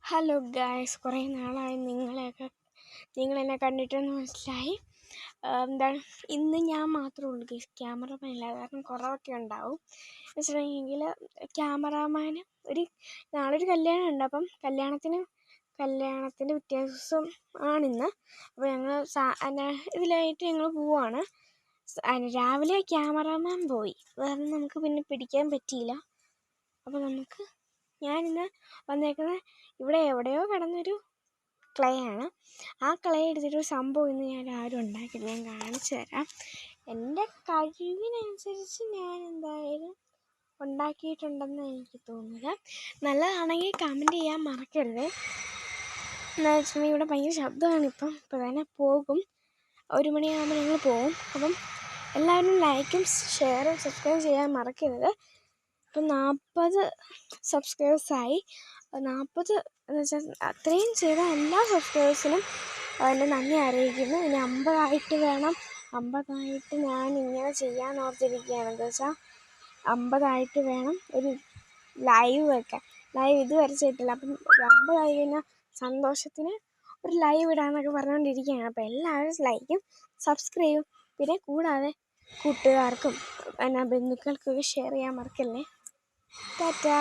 Hello guys, കുറേ നാളായി നിങ്ങളെന്നെ കണ്ടിട്ടെന്ന് മനസ്സിലായി. എന്താണ് ഇന്ന് ഞാൻ മാത്രമേ ഉള്ളൂ ഗൈസ്, ക്യാമറമാൻ ഇല്ല. കാരണം കുറവൊക്കെ ഉണ്ടാവും എന്ന് വെച്ചിട്ടുണ്ടെങ്കിൽ ക്യാമറാമാന് നാളെ ഒരു കല്യാണം ഉണ്ട്. അപ്പം കല്യാണത്തിൻ്റെ പിറ്റേ ദിവസം ആണിന്ന്. അപ്പോൾ ഞങ്ങൾ ഇതിലായിട്ട് ഞങ്ങൾ പോവുകയാണ്. രാവിലെ ക്യാമറാമാൻ പോയി, കാരണം നമുക്ക് പിന്നെ പിടിക്കാൻ പറ്റിയില്ല. അപ്പോൾ ഞാനിന്ന് വന്നേക്കുന്നത് ഇവിടെ എവിടെയോ കിടന്നൊരു ക്ലേ ആണ്. ആ ക്ലേ എടുത്തിട്ടൊരു സംഭവം ഇന്ന് ഞാൻ ആരും ഉണ്ടാക്കിയില്ല. ഞാൻ കാണിച്ചു തരാം. എൻ്റെ കഴിവിനനുസരിച്ച് ഞാൻ എന്തായാലും ഉണ്ടാക്കിയിട്ടുണ്ടെന്ന് എനിക്ക് തോന്നുന്നത്. നല്ലതാണെങ്കിൽ കമൻറ്റ് ചെയ്യാൻ മറക്കരുത്. എന്താ വെച്ചിട്ടുണ്ടെങ്കിൽ ഇവിടെ ഭയങ്കര ശബ്ദമാണ്. ഇപ്പോൾ തന്നെ പോകും. 1 മണിയാകുമ്പോൾ ഞങ്ങൾ പോകും. അപ്പം എല്ലാവരും ലൈക്കും ഷെയറും സബ്സ്ക്രൈബ് ചെയ്യാൻ മറക്കരുത്. ഇപ്പം 40 സബ്സ്ക്രൈബേഴ്സായി. 40 എന്ന് വെച്ചാൽ അത്രയും ചെയ്ത എല്ലാ സബ്സ്ക്രൈബേഴ്സിനും എൻ്റെ നന്ദി അറിയിക്കുന്നു. ഇനി 50 വേണം. 50 ഞാൻ ഇങ്ങനെ ചെയ്യാൻ ഓർത്തിരിക്കുകയാണ്. എന്താ വെച്ചാൽ 50 വേണം ഒരു ലൈവ് വെക്കാൻ. ലൈവ് ഇതുവരെ ചെയ്തിട്ടില്ല. അപ്പം ഒരു 50 കഴിഞ്ഞാൽ സന്തോഷത്തിന് ഒരു ലൈവ് ഇടാമെന്നൊക്കെ പറഞ്ഞുകൊണ്ടിരിക്കുകയാണ്. അപ്പോൾ എല്ലാവരും ലൈക്കും സബ്സ്ക്രൈബും പിന്നെ കൂടാതെ കൂട്ടുകാർക്കും ബന്ധുക്കൾക്കൊക്കെ ഷെയർ ചെയ്യാൻ മറക്കല്ലേ. ടാറ്റാ.